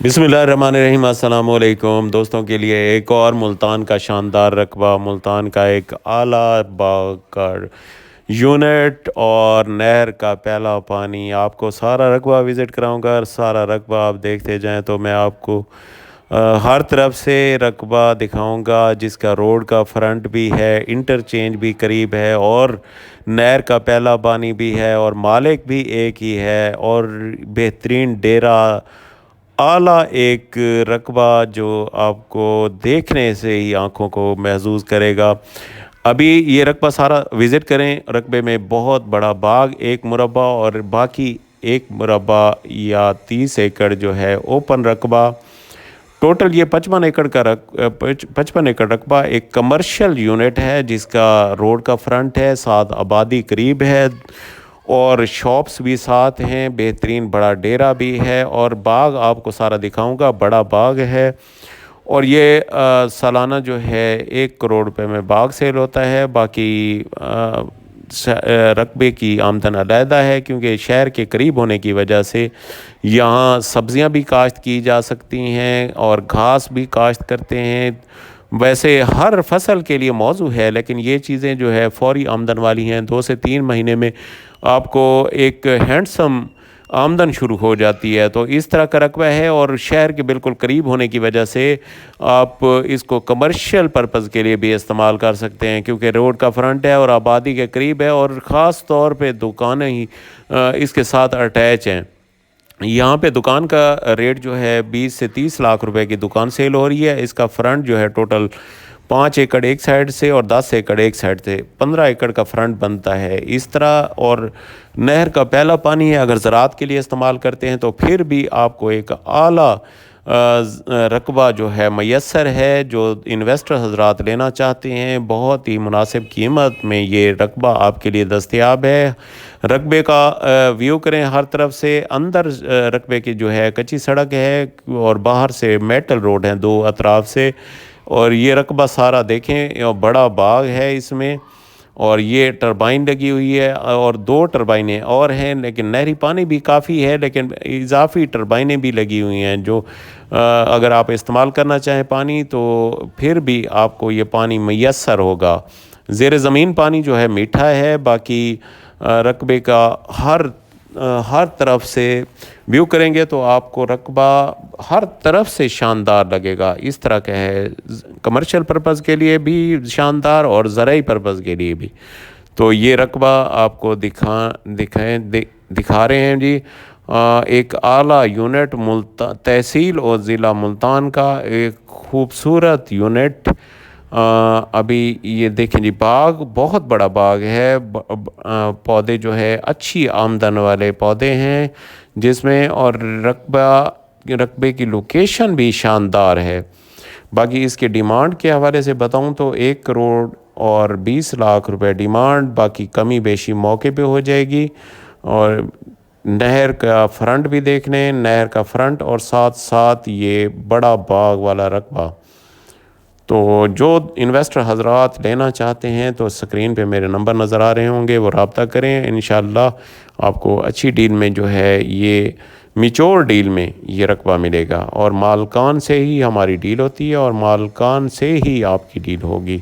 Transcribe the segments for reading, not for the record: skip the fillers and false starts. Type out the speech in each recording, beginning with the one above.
बिस्मिल्लाहिर्रहमानिर्रहीम। अस्सलाम वालेकुम दोस्तों के लिए एक और मुल्तान का शानदार रकबा, मुल्तान का एक आला बाग का यूनिट और नहर का पहला पानी। आपको सारा रकबा विज़िट कराऊंगा। सारा रकबा आप देखते जाएं तो मैं आपको हर तरफ से रकबा दिखाऊंगा, जिसका रोड का फ्रंट भी है, इंटरचेंज भी करीब है और नहर का पहला पानी भी है और मालिक भी एक ही है और बेहतरीन डेरा आला एक रकबा जो आपको देखने से ही आंखों को महसूस करेगा। अभी ये रकबा सारा विज़िट करें। रकबे में बहुत बड़ा बाग, एक मुरब्बा और बाकी एक मुरब्बा या 30 एकड़ जो है ओपन रकबा। टोटल ये 55 एकड़ का 55 एकड़ रकबा एक कमर्शियल यूनिट है, जिसका रोड का फ्रंट है, साथ आबादी करीब है और शॉप्स भी साथ हैं, बेहतरीन बड़ा डेरा भी है और बाग आपको सारा दिखाऊंगा। बड़ा बाग है और ये सालाना जो है 1 करोड़ रुपए में बाग सेल होता है। बाकी रकबे की आमदन अलहदा है, क्योंकि शहर के करीब होने की वजह से यहाँ सब्जियाँ भी काश्त की जा सकती हैं और घास भी काश्त करते हैं। वैसे हर फसल के लिए मौजू है, लेकिन ये चीज़ें जो है फौरी आमदन वाली हैं। 2 से 3 महीने में आपको एक हैंडसम आमदन शुरू हो जाती है। तो इस तरह का रकबा है और शहर के बिल्कुल करीब होने की वजह से आप इसको कमर्शियल पर्पज़ के लिए भी इस्तेमाल कर सकते हैं, क्योंकि रोड का फ्रंट है और आबादी के करीब है और ख़ास तौर पे दुकानें ही इसके साथ अटैच हैं। यहाँ पे दुकान का रेट जो है 20 से 30 लाख रुपए की दुकान सेल हो रही है। इसका फ्रंट जो है टोटल 5 एकड़ एक साइड से और 10 एकड़ एक साइड से 15 एकड़ का फ्रंट बनता है इस तरह। और नहर का पहला पानी है। अगर ज़राअत के लिए इस्तेमाल करते हैं तो फिर भी आपको एक आला रकबा जो है मैसर है। जो इन्वेस्टर हजरात लेना चाहते हैं, बहुत ही मुनासिब कीमत में ये रकबा आपके लिए दस्तयाब है। रकबे का व्यू करें हर तरफ से। अंदर रकबे की जो है कच्ची सड़क है और बाहर से मेटल रोड हैं दो अतराफ से। और ये रकबा सारा देखें और बड़ा बाग है इसमें। और ये टरबाइन लगी हुई है और 2 टरबाइनें और हैं, लेकिन नहरी पानी भी काफ़ी है, लेकिन इजाफी टरबाइनें भी लगी हुई हैं जो अगर आप इस्तेमाल करना चाहें पानी तो फिर भी आपको ये पानी मैसर होगा। ज़ेर ज़मीन पानी जो है मीठा है। बाकी रकबे का हर तरफ से व्यू करेंगे तो आपको रकबा हर तरफ से शानदार लगेगा। इस तरह का है, कमर्शियल पर्पज़ के लिए भी शानदार और ज़राई पर्पज़ के लिए भी। तो ये रकबा आपको दिखा रहे हैं जी। एक आला यूनिट तहसील और ज़िला मुल्तान का एक खूबसूरत यूनिट। अभी ये देखें जी, बाग बहुत बड़ा बाग है। पौधे जो है अच्छी आमदन वाले पौधे हैं जिसमें, और रकबे की लोकेशन भी शानदार है। बाकी इसके डिमांड के हवाले से बताऊं तो 1 करोड़ और 20 लाख रुपए डिमांड। बाकी कमी बेशी मौके पे हो जाएगी। और नहर का फ्रंट भी देख लें, नहर का फ्रंट और साथ साथ ये बड़ा बाग वाला रकबा। तो जो इन्वेस्टर हजरात लेना चाहते हैं तो स्क्रीन पे मेरे नंबर नज़र आ रहे होंगे, वो रब्ता करें। इंशाल्लाह आपको अच्छी डील में जो है ये मिचोर डील में ये रकबा मिलेगा। और मालकान से ही हमारी डील होती है और मालकान से ही आपकी डील होगी।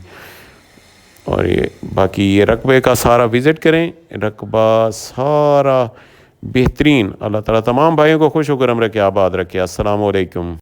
और ये बाकी ये रकबे का सारा विज़िट करें। रकबा सारा बेहतरीन। अल्लाह ताला तमाम भाइयों को खुश होकर हम रखे, आबाद रखे। अस्सलाम वालेकुम।